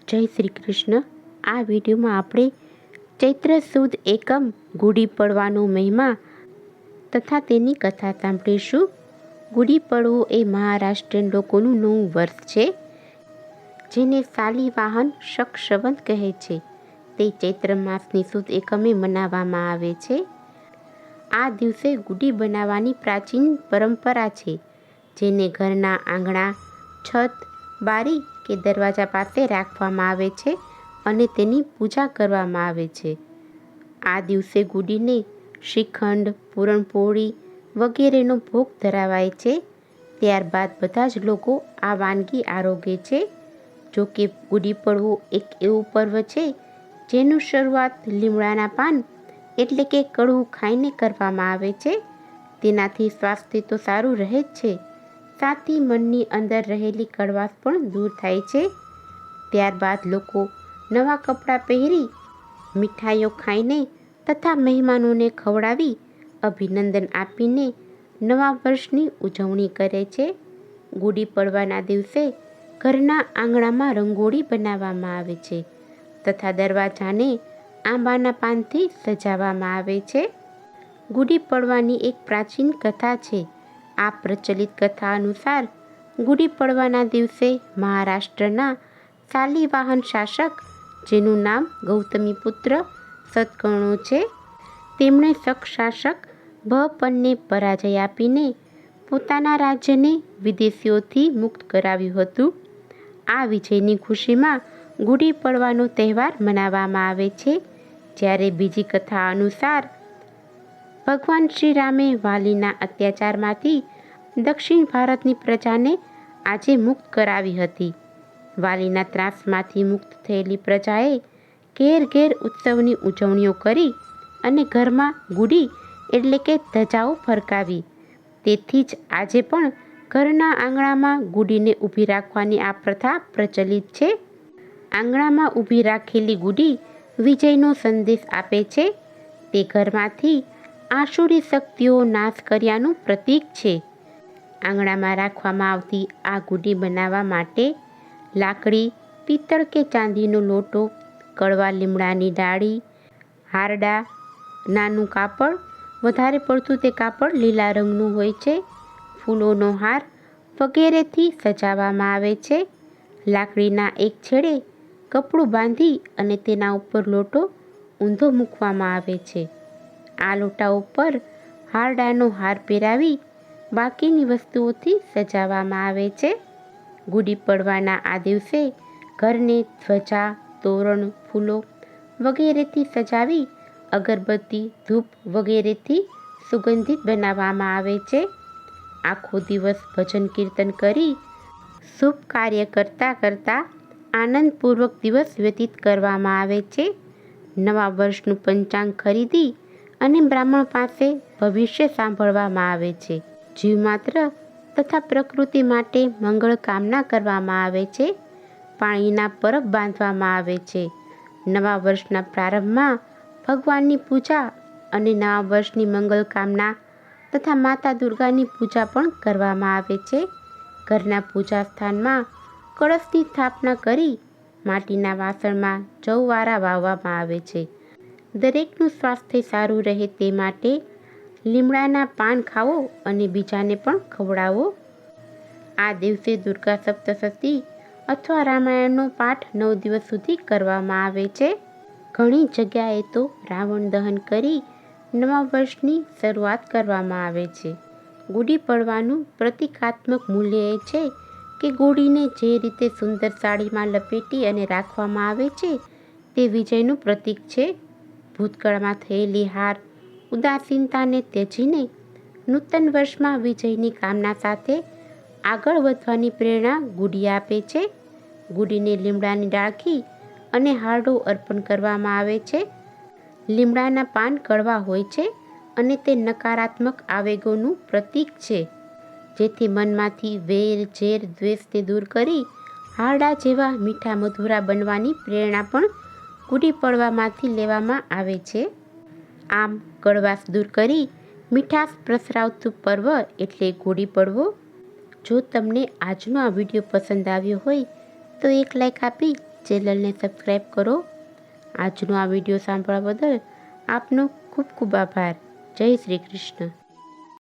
જય શ્રી કૃષ્ણ। આ વિડીયોમાં આપણે ચૈત્ર સુદ એકમ ગુડી પડવાનો મહિમા તથા તેની કથા સાંભળીશું। ગુડી પડવો એ મહારાષ્ટ્રીયન લોકોનું નવું વર્ષ છે, જેને શાલિવાહન શક સંવત કહે છે। તે ચૈત્ર માસની સુદ એકમે મનાવવામાં આવે છે। આ દિવસે ગુડી બનાવવાની પ્રાચીન પરંપરા છે, જેને ઘરના આંગણા, છત, બારી કે દરવાજા પાસે રાખવામાં આવે છે અને તેની પૂજા કરવામાં આવે છે। આ દિવસે ગુડીને શ્રીખંડ, પૂરણપોળી વગેરેનો ભોગ ધરાવાય છે। ત્યારબાદ બધા જ લોકો આ વાનગી આરોગે છે। જો કે ગુડી પડવો એક એવું પર્વ છે જેનું શરૂઆત લીમડાના પાન એટલે કે કડવું ખાઈને કરવામાં આવે છે। તેનાથી સ્વાસ્થ્ય તો સારું રહે જ છે, સાથ ही મનની અંદર રહેલી કડવાશ પણ દૂર થાય છે। ત્યારબાદ લોકો નવા કપડાં પહેરી, મીઠાઈઓ ખાઈને તથા મહેમાનોને ખવડાવી અભિનંદન આપીને નવા વર્ષની ઉજવણી કરે છે। ગુડી પડવાના દિવસે ઘરના આંગણામાં રંગોળી બનાવવામાં આવે છે તથા દરવાજાને આંબાના પાનથી સજાવવામાં આવે છે। ગુડી પડવાની એક પ્રાચીન કથા છે। આ પ્રચલિત કથા અનુસાર ગુડી પડવાના દિવસે મહારાષ્ટ્રના શાલિવાહન શાસક, જેનું નામ ગૌતમીપુત્ર સતકર્ણો છે, તેમણે શક શાસક બહપનને પરાજય આપીને પોતાના રાજ્યને વિદેશીઓથી મુક્ત કરાવ્યું હતું। આ વિજયની ખુશીમાં ગુડી પડવાનો તહેવાર મનાવવામાં આવે છે। જ્યારે બીજી કથા અનુસાર ભગવાન શ્રી રામે વાલીના અત્યાચારમાંથી દક્ષિણ ભારતની પ્રજાને આજે મુક્ત કરાવી હતી। વાલીના ત્રાસમાંથી મુક્ત થયેલી પ્રજાએ ઘેર ઘેર ઉત્સવની ઉજવણીઓ કરી અને ઘરમાં ગુડી એટલે કે ધજાઓ ફરકાવી। તેથી જ આજે પણ ઘરના આંગણામાં ગુડીને ઊભી રાખવાની આ પ્રથા પ્રચલિત છે। આંગણામાં ઊભી રાખેલી ગુડી વિજયનો સંદેશ આપે છે। તે ઘરમાંથી આસુરી શક્તિઓ નાશ કર્યાનું પ્રતીક છે। આંગણામાં રાખવામાં આવતી આ ગુડી બનાવવા માટે લાકડી, પિત્તળ કે ચાંદીનો લોટો, કડવા લીમડાની ડાળી, હારડા, નાનું કાપડ, વધારે પડતું તે કાપડ લીલા રંગનું હોય છે, ફૂલોનો હાર વગેરેથી સજાવવામાં આવે છે। લાકડીના એક છેડે કપડું બાંધી અને તેના ઉપર લોટો ઊંધો મૂકવામાં આવે છે। આ લોટા ઉપર હારડાનો હાર પહેરાવી બાકીની વસ્તુઓથી સજાવવામાં આવે છે। ગુડી પડવાના આ દિવસે ઘરને ધ્વજા, તોરણ, ફૂલો વગેરેથી સજાવી અગરબત્તી, ધૂપ વગેરેથી સુગંધિત બનાવવામાં આવે છે। આખો દિવસ ભજન કીર્તન કરી શુભ કાર્ય કરતાં કરતાં આનંદપૂર્વક દિવસ વ્યતીત કરવામાં આવે છે। નવા વર્ષનું પંચાંગ ખરીદી અને બ્રાહ્મણ પાસે ભવિષ્ય સાંભળવામાં આવે છે। જીવમાત્ર તથા પ્રકૃતિ માટે મંગળ કામના કરવામાં આવે છે। પાણીના પરબ બાંધવામાં આવે છે। નવા વર્ષના પ્રારંભમાં ભગવાનની પૂજા અને નવા વર્ષની મંગલ કામના તથા માતા દુર્ગાની પૂજા પણ કરવામાં આવે છે। ઘરના પૂજા સ્થાનમાં કળશની સ્થાપના કરી માટીના વાસણમાં જવવારા વાવવામાં આવે છે। દરેકનું સ્વાસ્થ્ય સારું રહે તે માટે લીમડાના પાન ખાવો અને બીજાને પણ ખવડાવો। આ દિવસે દુર્ગા સપ્તશતી અથવા રામાયણનો પાઠ 9 દિવસ સુધી કરવામાં આવે છે। ઘણી જગ્યાએ તો રાવણ દહન કરી નવા વર્ષની શરૂઆત કરવામાં આવે છે। ગુડી પડવાનું પ્રતીકાત્મક મૂલ્ય એ છે કે ગુડીને જે રીતે સુંદર સાડીમાં લપેટી અને રાખવામાં આવે છે તે વિજયનું પ્રતીક છે। ભૂતકાળમાં થયેલી હાર, ઉદાસીનતાને ત્યજીને નૂતન વર્ષમાં વિજયની કામના સાથે આગળ વધવાની પ્રેરણા ગુડી આપે છે। ગુડીને લીમડાની ડાળખી અને હારડો અર્પણ કરવામાં આવે છે। લીમડાના પાન કડવા હોય છે અને તે નકારાત્મક આવેગોનું પ્રતીક છે, જેથી મનમાંથી વેર, ઝેર, દ્વેષને દૂર કરી હારડા જેવા મીઠા મધુરા બનવાની પ્રેરણા પણ ગુડી પડવામાંથી લેવામાં આવે છે। આમ કડવાશ દૂર કરી મીઠાશ પ્રસરાવતું પર્વ એટલે ગુડી પડવો। જો તમને આજનો આ વિડીયો પસંદ આવ્યો હોય તો એક લાઈક આપી ચેનલને સબસ્ક્રાઈબ કરો. આજનો આ વિડીયો સાંભળવા બદલ આપનો ખૂબ ખૂબ આભાર. જય શ્રી કૃષ્ણ.